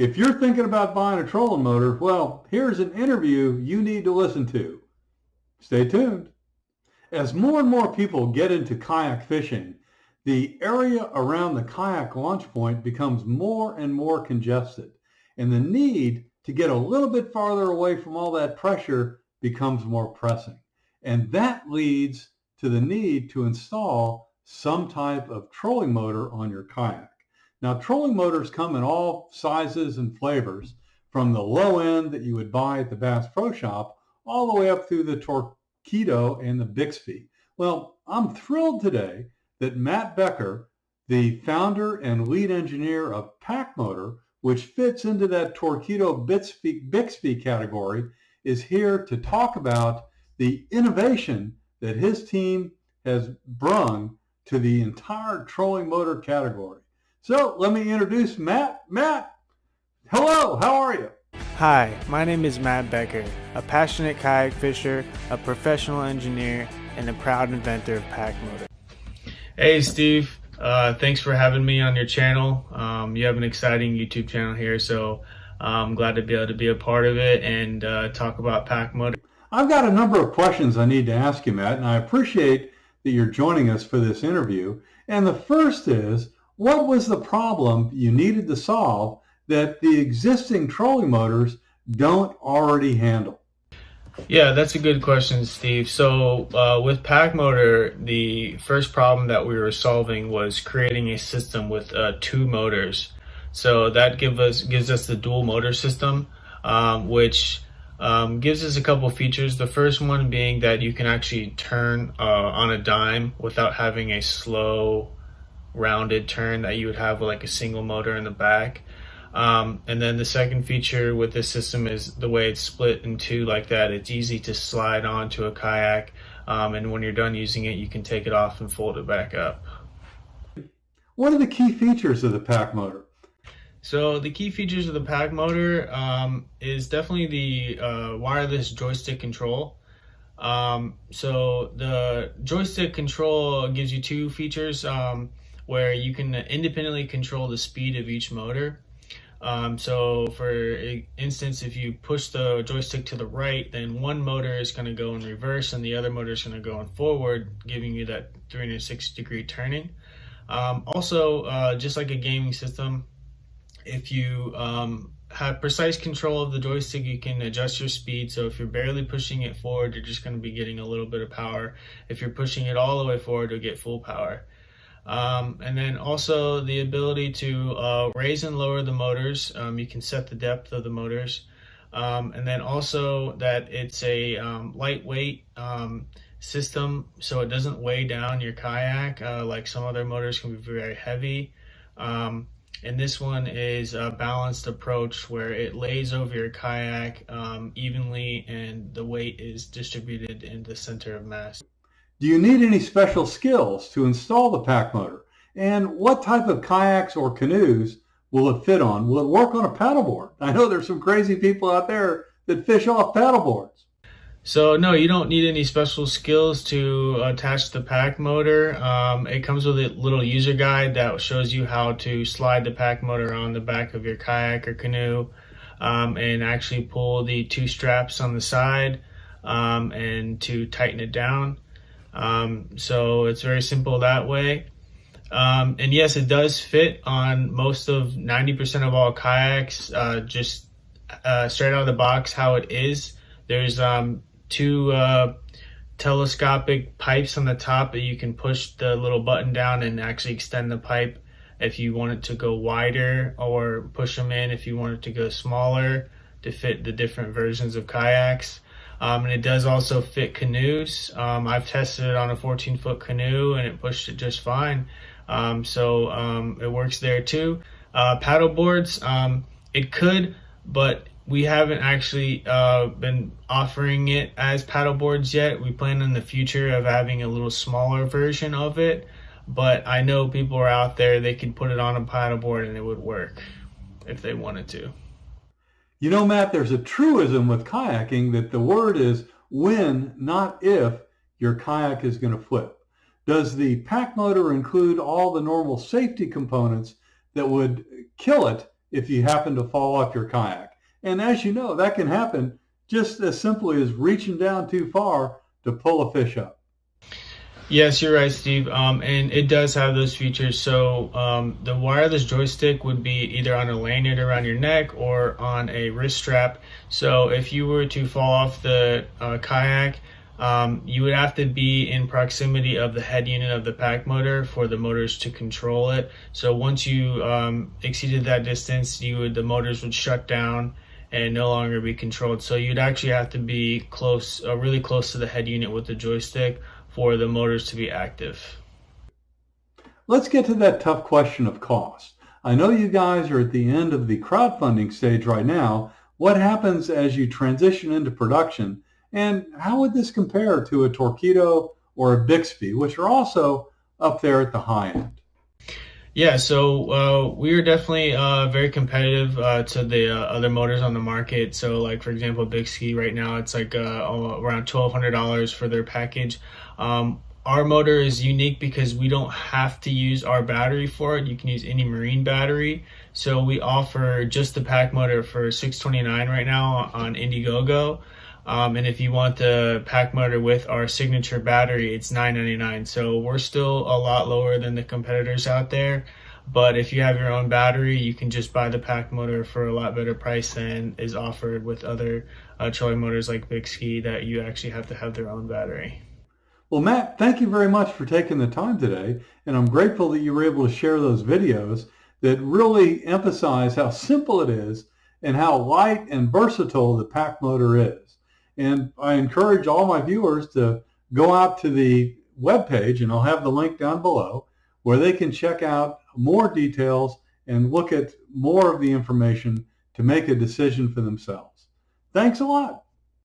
If you're thinking about buying a trolling motor, well, here's an interview you need to listen to. Stay tuned. As more and more people get into kayak fishing, the area around the kayak launch point becomes more and more congested, and the need to get a little bit farther away from all that pressure becomes more pressing. And that leads to the need to install some type of trolling motor on your kayak. Now, trolling motors come in all sizes and flavors, from the low end that you would buy at the Bass Pro Shop all the way up through the Torpedo and the Bixby. Well, I'm thrilled today that Matt Becker, the founder and lead engineer of PacMotor, which fits into that Torpedo Bixby category, is here to talk about the innovation that his team has brung to the entire trolling motor category. So let me introduce Matt. Matt, hello, how are you? Hi, my name is Matt Becker, a passionate kayak fisher, a professional engineer, and a proud inventor of PacMotor. Hey Steve, thanks for having me on your channel. You have an exciting YouTube channel here, so I'm glad to be able to be a part of it and talk about PacMotor. I've got a number of questions I need to ask you, Matt, and I appreciate that you're joining us for this interview. And the first is, what was the problem you needed to solve that the existing trolling motors don't already handle? Yeah, that's a good question, Steve. So with PacMotor, the first problem that we were solving was creating a system with two motors. So that gives us the dual motor system, which gives us a couple features. The first one being that you can actually turn on a dime without having a slow, rounded turn that you would have with like a single motor in the back. And then the second feature with this system is the way it's split in two like that. It's easy to slide onto a kayak, and when you're done using it, you can take it off and fold it back up. What are the key features of the PacMotor? So the key features of the PacMotor is definitely the wireless joystick control. So the joystick control gives you two features where you can independently control the speed of each motor. So for instance, if you push the joystick to the right, then one motor is going to go in reverse and the other motor is going to go in forward, giving you that 360-degree turning. Also, just like a gaming system, if you have precise control of the joystick, you can adjust your speed. So if you're barely pushing it forward, you're just going to be getting a little bit of power. If you're pushing it all the way forward, you'll get full power. And then also the ability to raise and lower the motors. You can set the depth of the motors. And then also that it's a lightweight system, so it doesn't weigh down your kayak like some other motors can be very heavy. And this one is a balanced approach where it lays over your kayak evenly and the weight is distributed in the center of mass. Do you need any special skills to install the PacMotor? And what type of kayaks or canoes will it fit on? Will it work on a paddleboard? I know there's some crazy people out there that fish off paddleboards. So no, you don't need any special skills to attach the PacMotor. It comes with a little user guide that shows you how to slide the PacMotor on the back of your kayak or canoe and actually pull the two straps on the side and to tighten it down. So it's very simple that way. And yes, it does fit on most of 90% of all kayaks, just straight out of the box how it is. There's two telescopic pipes on the top that you can push the little button down and actually extend the pipe if you want it to go wider, or push them in if you want it to go smaller to fit the different versions of kayaks. And it does also fit canoes. I've tested it on a 14-foot canoe and it pushed it just fine. So it works there too. Paddle boards, it could, but we haven't actually been offering it as paddle boards yet. We plan in the future of having a little smaller version of it, but I know people are out there, they could put it on a paddle board and it would work if they wanted to. You know, Matt, there's a truism with kayaking that the word is when, not if, your kayak is going to flip. Does the PacMotor include all the normal safety components that would kill it if you happen to fall off your kayak. And as you know, that can happen just as simply as reaching down too far to pull a fish up. Yes, you're right, Steve. And it does have those features. So the wireless joystick would be either on a lanyard around your neck or on a wrist strap. So if you were to fall off the kayak, you would have to be in proximity of the head unit of the PacMotor for the motors to control it. So once you exceeded that distance, the motors would shut down and no longer be controlled. So you'd actually have to be close, really close to the head unit with the joystick for the motors to be active. Let's get to that tough question of cost. I know you guys are at the end of the crowdfunding stage right now. What happens as you transition into production, and how would this compare to a Torpedo or a Bixby, which are also up there at the high end? Yeah, so we are definitely very competitive to the other motors on the market. So, like for example, Bixby right now it's like around $1,200 for their package. Our motor is unique because we don't have to use our battery for it. You can use any marine battery. So we offer just the PacMotor for $629 right now on Indiegogo. And if you want the PacMotor with our signature battery, it's $999. So we're still a lot lower than the competitors out there. But if you have your own battery, you can just buy the PacMotor for a lot better price than is offered with other trolling motors like Bixby that you actually have to have their own battery. Well, Matt, thank you very much for taking the time today. And I'm grateful that you were able to share those videos that really emphasize how simple it is and how light and versatile the PacMotor is. And I encourage all my viewers to go out to the webpage, and I'll have the link down below, where they can check out more details and look at more of the information to make a decision for themselves. Thanks a lot.